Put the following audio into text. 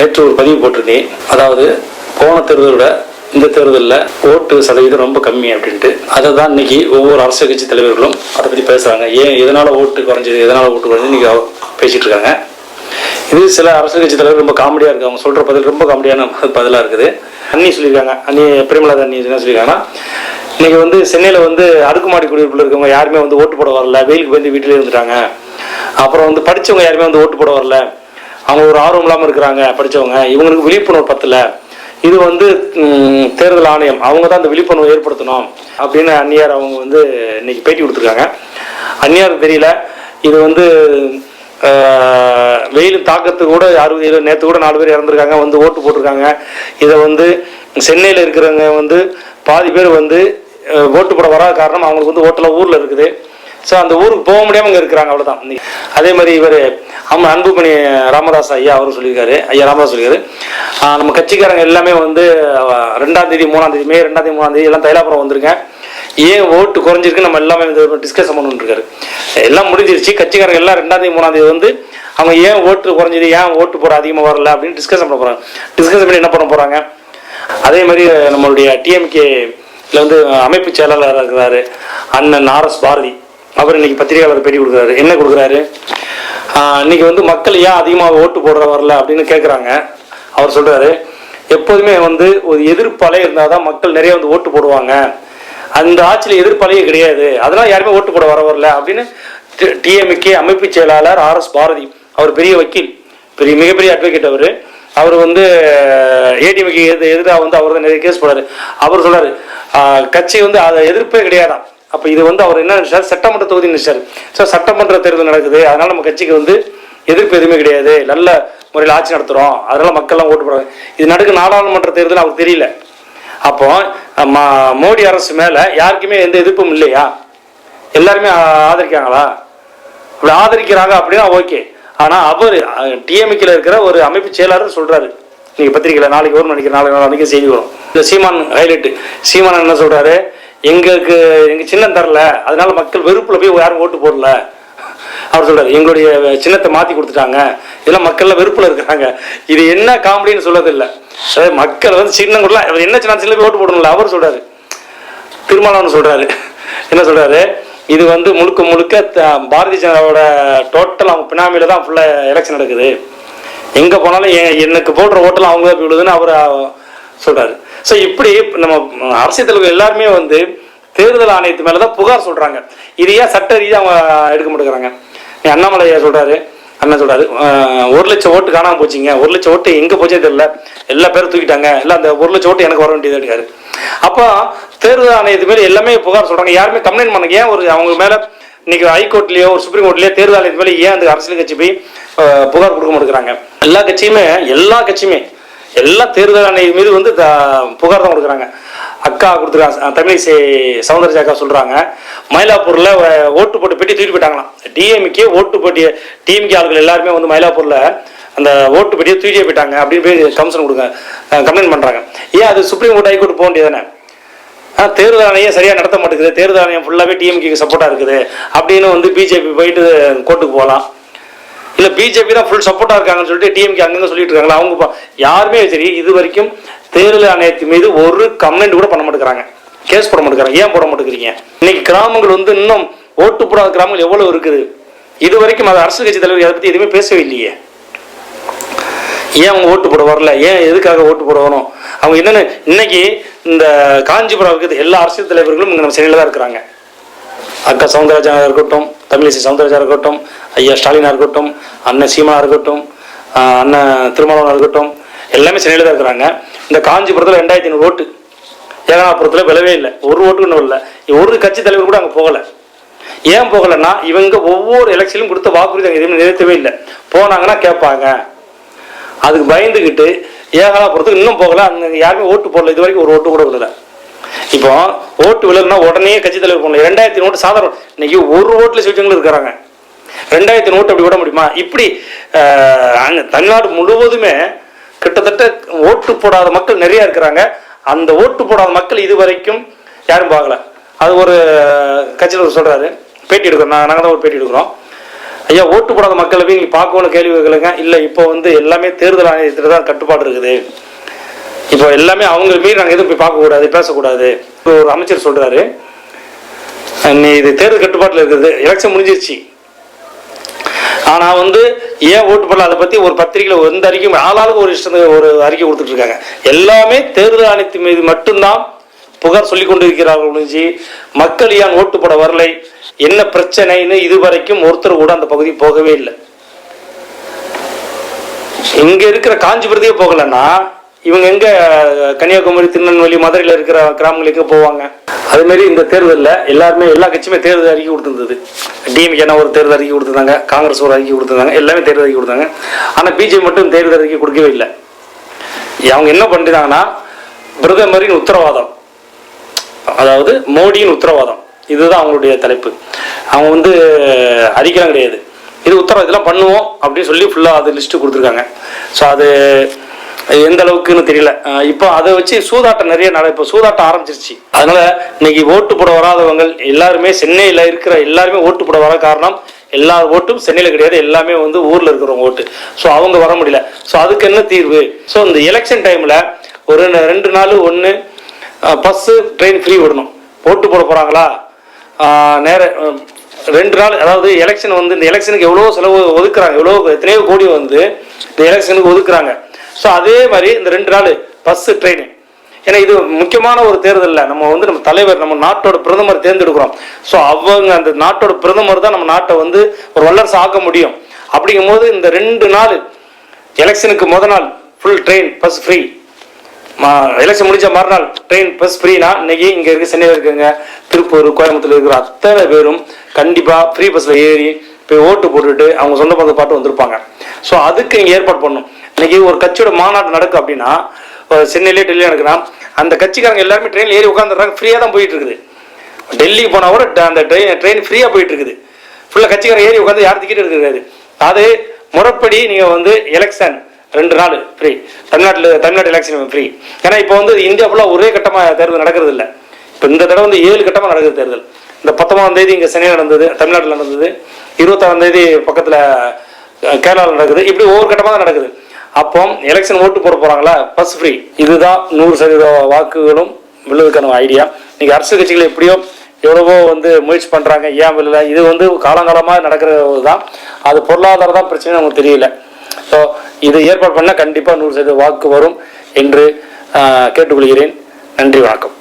நேற்று ஒரு பதிவு போட்டிருக்கேன். அதாவது போன தேர்தலோட இந்த தேர்தலில் ஓட்டு சதவீதம் ரொம்ப கம்மி அப்படின்ட்டு. அதை தான் இன்னைக்கு ஒவ்வொரு அரசியல் கட்சி தலைவர்களும் அதை பற்றி பேசுகிறாங்க. ஏன் எதனால் ஓட்டு குறைஞ்சது, எதனால் ஓட்டு குறைஞ்சது இன்னைக்கு பேசிகிட்டு இருக்காங்க. இது சில அரசியல் கட்சி தலைவர் ரொம்ப காமெடியாக இருக்குது. அவங்க சொல்கிற பதில் ரொம்ப காமெடியான பதிலாக இருக்குது. அண்ணி சொல்லியிருக்காங்க, அண்ணி பிரேமலதா அண்ணி என்ன சொல்லியிருக்காங்கன்னா, இன்னைக்கு சென்னையில் அடுக்குமாடி குடியிருப்பில் இருக்கவங்க யாருமே ஓட்டு போட வரல, வெயிலுக்கு வந்து வீட்டிலே இருந்துட்டாங்க. அப்புறம் படித்தவங்க யாருமே ஓட்டு போட வரல, அவங்க ஒரு ஆர்வம் இல்லாமல் இருக்கிறாங்க. படித்தவங்க இவங்களுக்கு விழிப்புணர்வு பத்தல. இது தேர்தல் ஆணையம் அவங்க தான் இந்த விழிப்புணர்வு ஏற்படுத்தணும் அப்படின்னு அந்நியார் அவங்க இன்னைக்கு பேட்டி கொடுத்துருக்காங்க. அந்நியாருக்கு தெரியல, இது வெயில் தாக்கத்து கூட 60 நேற்று கூட 4 பேர் இறந்துருக்காங்க, ஓட்டு போட்டிருக்காங்க. இதை சென்னையில் இருக்கிறவங்க பாதி பேர் ஓட்டு போட வராத காரணம் அவங்களுக்கு ஓட்டெல்லாம் ஊரில் இருக்குது. ஸோ அந்த ஊருக்கு போக முடியாமல் இங்கே இருக்கிறாங்க, அவ்வளோதான். அதே மாதிரி இவர் அன்புமணி ராமதாஸ் ஐயா அவரும் சொல்லியிருக்காரு. ஐயா ராமதாஸ் சொல்லியிருக்காரு, நம்ம கட்சிக்காரங்க எல்லாமே 2ஆம் தேதி 3ஆம் தேதி மே 2ஆம் தேதி 3ஆம் தேதி எல்லாம் தைலாபுரம் வந்துருங்க, ஏன் ஓட்டு குறைஞ்சிருக்கு நம்ம எல்லாமே டிஸ்கஸ் பண்ணணுன்னு இருக்காரு. எல்லாம் முடிஞ்சிருச்சு, கட்சிக்காரங்க எல்லாம் 2ஆம் தேதி 3ஆம் தேதி அவங்க ஏன் ஓட்டு குறைஞ்சிது, ஏன் ஓட்டு போட அதிகமாக வரல அப்படின்னு டிஸ்கஸ் பண்ண போகிறாங்க. டிஸ்கஸ் பண்ணி என்ன பண்ண போகிறாங்க. அதே மாதிரி நம்மளுடைய டிஎம்கேல அமைப்பு செயலாளராக இருக்கிறாரு அண்ணன் ஆர்எஸ் பாரதி. அவர் இன்னைக்கு பத்திரிகையாளர் பேட்டி கொடுக்குறாரு. என்ன கொடுக்குறாரு, இன்னைக்கு மக்கள் ஏன் அதிகமாக ஓட்டு போடுற வரல அப்படின்னு கேட்குறாங்க. அவர் சொல்றாரு, எப்போதுமே ஒரு எதிர்ப்பலை இருந்தால் தான் மக்கள் நிறைய ஓட்டு போடுவாங்க, அந்த ஆட்சியில் எதிர்ப்பலையே கிடையாது, அதனால யாருமே ஓட்டு போட வரல அப்படின்னு டிஎம்கே அமைப்பு செயலாளர் ஆர்எஸ் பாரதி. அவர் பெரிய வக்கீல், மிகப்பெரிய அட்வொகேட். அவர் ஏடிஎம்கே எதிராக அவர் தான் நிறைய கேஸ் போடுறாரு. அவர் சொல்றாரு, கட்சி அதை எதிர்ப்பே கிடையாதான். அப்போ இது அவர் என்ன நினைச்சார், சட்டமன்ற தொகுதி நினைச்சார். ஸோ சட்டமன்ற தேர்தல் நடக்குது, அதனால நம்ம கட்சிக்கு எதிர்ப்பு எதுவுமே கிடையாது, நல்ல முறையில் ஆட்சி நடத்துகிறோம், அதனால மக்கள்லாம் ஓட்டு போடுறாங்க. இது நடக்கு நாடாளுமன்ற தேர்தல் அவருக்கு தெரியல. அப்போ மோடி அரசு மேலே யாருக்குமே எந்த எதிர்ப்பும் இல்லையா, எல்லாருமே ஆதரிக்காங்களா? அப்படி ஆதரிக்கிறாங்க அப்படின்னா ஓகே. ஆனால் அவர் டிஎம்கேல இருக்கிற ஒரு அமைப்பு செயலாளர் சொல்றாரு, நீங்கள் பத்திரிகையில் நாளைக்கு வரும் நினைக்கிறேன், நாளைக்கு செய்தி வரும். இந்த சீமான் ஹைலைட்டு, சீமான் என்ன சொல்றாரு, எங்களுக்கு சின்னம் தரல, அதனால மக்கள் வெறுப்புல போய் யாரும் ஓட்டு போடல. அவர் சொல்றாரு, எங்களுடைய சின்னத்தை மாத்தி கொடுத்துட்டாங்க, இதெல்லாம் மக்கள்லாம் வெறுப்புல இருக்கிறாங்க. இது என்ன காமெடின்னு சொல்லது இல்லை. மக்கள் சின்னம் கூட என்ன சின்ன போய் ஓட்டு போடணும்ல. அவர் சொல்றாரு, திருமாவளவன் சொல்றாரு, என்ன சொல்றாரு, இது முழுக்க முழுக்க பாரதிய ஜனதாவோட டோட்டல் அவங்க பினாமியில தான் ஃபுல்லா எலெக்ஷன் நடக்குது, எங்க போனாலும் எனக்கு போடுற ஓட்டெல்லாம் அவங்க தான் விழுதுன்னு அவர் சொல்றாரு. ஸோ இப்படி நம்ம அரசியல் தலைவர்கள் எல்லாருமே தேர்தல் ஆணையத்து மேலதான் புகார் சொல்றாங்க. இது ஏன் சட்ட ரீதியாக அவங்க எடுக்க மாட்டேங்கிறாங்க. அண்ணாமலையா சொல்றாரு, அண்ணன் சொல்றாரு, 1 லட்சம் ஓட்டு காணாம போச்சுங்க, 1 லட்சம் ஓட்டு எங்க போச்சே தெரியல, எல்லா பேரும் தூக்கிட்டாங்க, எல்லாம் அந்த 1 லட்சம் ஓட்டு எனக்கு வர வேண்டியது இருக்காரு. அப்போ தேர்தல் ஆணையத்து மேல எல்லாமே புகார் சொல்றாங்க, யாருமே கம்ப்ளைண்ட் பண்ணுங்க. ஏன் அவங்க மேல இன்னைக்கு ஹைகோர்ட்லயோ ஒரு சுப்ரீம் கோர்ட்லயோ தேர்தல் ஆணையத்து மேல ஏன் அந்த அரசியல் கட்சி போய் புகார் கொடுக்க மாட்டேங்கிறாங்க? எல்லா கட்சியுமே எல்லா தேர்தல் ஆணையம் மீது புகார் தான் கொடுக்குறாங்க. அக்கா கொடுத்துருக்காங்க, தமிழிசை சௌந்தரராஜன் அக்கா சொல்றாங்க, மயிலாப்பூர்ல ஓட்டு போட்டு பெட்டி தூக்கிட்டு போயிட்டாங்களாம். டிஎம்கே ஓட்டு போட்டிய டிஎம்கே ஆளுகள் எல்லாருமே மயிலாப்பூர்ல அந்த ஓட்டு பெட்டியை தூக்கிட்டே போயிட்டாங்க அப்படின்னு போய் கம்ப்ளைண்ட் பண்றாங்க. ஏன் அது சுப்ரீம் கோர்ட் ஹைகோர்ட் போக வேண்டியதானே? தேர்தல் ஆணையம் சரியா நடத்த மாட்டேங்குது, தேர்தல் ஆணையம் ஃபுல்லாவே டிஎம்கேக்கு சப்போர்ட்டா இருக்குது அப்படின்னு பிஜேபி போயிட்டு கோர்ட்டுக்கு போகலாம். இல்ல பிஜேபி தான் ஃபுல் சப்போர்ட்டா இருக்காங்கன்னு சொல்லிட்டு டிஎம்கே அங்கங்க சொல்லிட்டு இருக்காங்களா? அவங்க யாருமே சரி இது வரைக்கும் தேர்தல் ஆணையத்தின் மீது ஒரு கம்ப்ளைண்ட் கூட பண்ண மாட்டேங்கிறாங்க, கேஸ் போட மாட்டேங்கிறாங்க. ஏன் போட மாட்டேங்கிறீங்க? இன்னைக்கு கிராமங்கள் இன்னும் ஓட்டு போடாத கிராமங்கள் எவ்வளவு இருக்குது. இது வரைக்கும் அது அரசியல் கட்சி தலைவர் அதை பத்தி எதுவுமே பேசவே இல்லையே. ஏன் அவங்க ஓட்டு போட வரல, ஏன் எதுக்காக ஓட்டு போட வரணும்? அவங்க என்னன்னு இன்னைக்கு இந்த காஞ்சிபுரம் இருக்குது, எல்லா அரசியல் தலைவர்களும் இங்க நம்ம சென்னையில தான் இருக்கிறாங்க. அக்கா சௌந்தரராஜா இருக்கட்டும், தமிழிசை சௌந்தரராஜா இருக்கட்டும், ஐயா ஸ்டாலினா இருக்கட்டும், அண்ணன் சீமா இருக்கட்டும், அண்ணன் திருமாவளவன் இருக்கட்டும், எல்லாமே சென்னையில தான் இருக்கிறாங்க. இந்த காஞ்சிபுரத்தில் 2500 ஓட்டு, ஏகனாபுரத்தில் விழவே இல்லை, ஒரு ஓட்டு ஒன்றும் இல்லை. ஒரு கட்சி தலைவர் கூட அங்கே போகலை. ஏன் போகலைன்னா இவங்க ஒவ்வொரு எலெக்ஷனும் கொடுத்த வாக்குறுதி அங்கே எதுவுமே நிறுத்தவே இல்லை. போனாங்கன்னா கேட்பாங்க, அதுக்கு பயந்துக்கிட்டு ஏகனாபுரத்துக்கு இன்னும் போகலை, அங்கே யாருமே ஓட்டு போடல, இது வரைக்கும் ஒரு ஓட்டு கூட விடலை. இப்போ ஓட்டு விழா உடனே கட்சி தலைவர் போடல. 2000 ஓட்டு சாதாரண, இன்னைக்கு ஒரு ஓட்டுல செஞ்சவங்களும் இருக்கிறாங்க. 2000 ஓட்டு அப்படி விட முடியுமா? இப்படி தமிழ்நாடு முழுவதுமே கிட்டத்தட்ட ஓட்டு போடாத மக்கள் நிறைய இருக்கிறாங்க. அந்த ஓட்டு போடாத மக்கள் இது வரைக்கும் யாரும் பார்க்கல. அது ஒரு கட்சியில் சொல்றாரு, பேட்டி எடுக்கிறோம், நாங்கள் தான் ஒரு பேட்டி எடுக்கிறோம். ஐயா ஓட்டு போடாத மக்களை போய் நீங்கள் பார்க்கணும் கேள்வி கேட்கலுங்க. இல்லை இப்போ வந்து எல்லாமே தேர்தல் ஆணையத்தில் தான் கட்டுப்பாடு இருக்குது, இப்போ எல்லாமே அவங்க மீறி நாங்கள் எதுவும் போய் பார்க்கக்கூடாது பேசக்கூடாது. ஒரு அமைச்சர் சொல்கிறாரு, நீ இது தேர்தல் கட்டுப்பாட்டில் இருக்குது, எலெக்ஷன் முடிஞ்சிருச்சு, ஆனால் வந்து ஏன் ஓட்டு போடல அதை பற்றி ஒரு பத்திரிகையில் எந்த அறிக்கையும் ஆளாளுக்கு ஒரு இஷ்டம் ஒரு அறிக்கை கொடுத்துட்டு இருக்காங்க. எல்லாமே தேர்தல் ஆணையத்தின் மீது மட்டும்தான் புகார் சொல்லி கொண்டு இருக்கிறார்கள் முடிஞ்சு மக்கள் ஏன் ஓட்டு போட வரலை, என்ன பிரச்சனைன்னு இதுவரைக்கும் ஒருத்தர் கூட அந்த பகுதி போகவே இல்லை. இங்க இருக்கிற காஞ்சிபுரத்தையே போகலன்னா இவங்க எங்க கன்னியாகுமரி, திருநெல்வேலி, மதுரையில் இருக்கிற கிராமங்களுக்கு போவாங்க. அதே மாதிரி இந்த தேர்தலில் எல்லாருமே எல்லா கட்சியுமே தேர்தல் அறிக்கை கொடுத்துருந்தது. டிஎம்கேனா ஒரு தேர்தல் அறிக்கை கொடுத்துருந்தாங்க, காங்கிரஸ் ஒரு அறிக்கை கொடுத்துருந்தாங்க, எல்லாமே தேர்தல் அறிக்கை கொடுத்தாங்க. ஆனால் பிஜேபி மட்டும் தேர்தல் அறிக்கை கொடுக்கவே இல்லை. அவங்க என்ன பண்ணிட்டாங்கன்னா பிரதமரின் உத்தரவாதம், அதாவது மோடியின் உத்தரவாதம், இதுதான் அவங்களுடைய தலைப்பு. அவங்க வந்து அறிக்கைலாம் கிடையாது, இது உத்தரவு இதெல்லாம் பண்ணுவோம் அப்படின்னு சொல்லி ஃபுல்லாக அது லிஸ்ட்டு கொடுத்துருக்காங்க. ஸோ அது எந்த அளவுக்குன்னு தெரியல. இப்போ அதை வச்சு சூதாட்டம் நிறைய இப்போ சூதாட்டம் ஆரம்பிச்சிருச்சு. அதனால இன்னைக்கு ஓட்டு போட வராதவங்க எல்லாருமே சென்னையில் இருக்கிற எல்லாருமே ஓட்டு போட வர காரணம் எல்லா ஓட்டும் சென்னையில் கிடையாது, எல்லாமே வந்து ஊரில் இருக்கிறவங்க ஓட்டு. ஸோ அவங்க வர முடியல. ஸோ அதுக்கு என்ன தீர்வு? ஸோ இந்த எலெக்ஷன் டைமில் ஒரு 2 நாள் ஒன்று பஸ்ஸு ட்ரெயின் ஃப்ரீ விடணும். ஓட்டு போட போகிறாங்களா நேர 2 நாள், அதாவது எலெக்ஷன் வந்து இந்த எலெக்ஷனுக்கு எவ்வளோ செலவு ஒதுக்குறாங்க, எத்தனையோ கோடி வந்து இந்த எலெக்ஷனுக்கு ஒதுக்குறாங்க. ஸோ அதே மாதிரி இந்த 2 நாள் பஸ்ஸு ட்ரெயின், ஏன்னா இது முக்கியமான ஒரு தேர்தலில் நம்ம வந்து நம்ம தலைவர், நம்ம நாட்டோட பிரதமர் தேர்ந்தெடுக்கிறோம். ஸோ அவங்க அந்த நாட்டோட பிரதமர் தான் நம்ம நாட்டை வந்து ஒரு வல்லரசு ஆக்க முடியும். அப்படிங்கும் போது இந்த 2 நாள் எலெக்ஷனுக்கு முதல் நாள் full train bus free, election முடிஞ்ச மறுநாள் ட்ரெயின் பஸ் ஃப்ரீனா இன்னைக்கு இங்கே இருக்க சென்னையில் இருக்குங்க, திருப்பூர், கோயம்புத்தூர் இருக்கிற அத்தனை பேரும் கண்டிப்பாக ஃப்ரீ பஸ்ஸில் ஏறி போய் ஓட்டு போட்டுட்டு அவங்க சொந்த பந்த பாட்டு வந்திருப்பாங்க. ஸோ அதுக்கு இங்கே ஏற்பாடு பண்ணணும். இன்னைக்கு ஒரு கட்சியோட மாநாடு நடக்கும் அப்படின்னா சென்னையிலே டெல்லியில் நடக்குன்னா அந்த கட்சிக்காரங்க எல்லாருமே ட்ரெயினில் ஏறி உட்காந்துடுறாங்க, ஃப்ரீயாக தான் போயிட்டு இருக்குது. டெல்லிக்கு போனால் கூட அந்த ட்ரெயின் ஃப்ரீயாக போயிட்டு இருக்குது, ஃபுல்லாக கட்சிக்காரங்க ஏறி உட்காந்து யார் டிக்கெட் எடுக்கிறது. அது முறைப்படி நீங்கள் வந்து எலெக்ஷன் 2 நாள் ஃப்ரீ, தமிழ்நாடு எலெக்ஷன் ஃப்ரீ. ஏன்னா இப்போ வந்து இந்தியா ஃபுல்லாக ஒரே கட்டமாக தேர்தல் நடக்கிறது இல்லை. இப்போ இந்த தடவை வந்து 7 கட்டமாக நடக்குது தேர்தல். இந்த 19ஆம் தேதி இங்கே சென்னையில் நடந்தது, தமிழ்நாட்டில் நடந்தது, 26ஆம் தேதி பக்கத்தில் கேரளாவில் நடக்குது, இப்படி ஒவ்வொரு கட்டமாக தான் நடக்குது. அப்போ எலெக்ஷன் ஓட்டு போட போகிறாங்களா பஸ் ஃப்ரீ, இதுதான் 100% வாக்குகளும் விழுவதுக்கான ஐடியா. இன்னைக்கு அரசு கட்சிகள் எப்படியோ எவ்வளவோ வந்து முயற்சி பண்ணுறாங்க, ஏன் விழல, இது வந்து காலங்காலமாக நடக்கிறது தான். அது பொருளாதாரம் தான் பிரச்சனை, நமக்கு தெரியல. ஸோ இது ஏற்பாடு பண்ணால் கண்டிப்பாக 100% வாக்கு வரும் என்று கேட்டுக்கொள்கிறேன். நன்றி, வணக்கம்.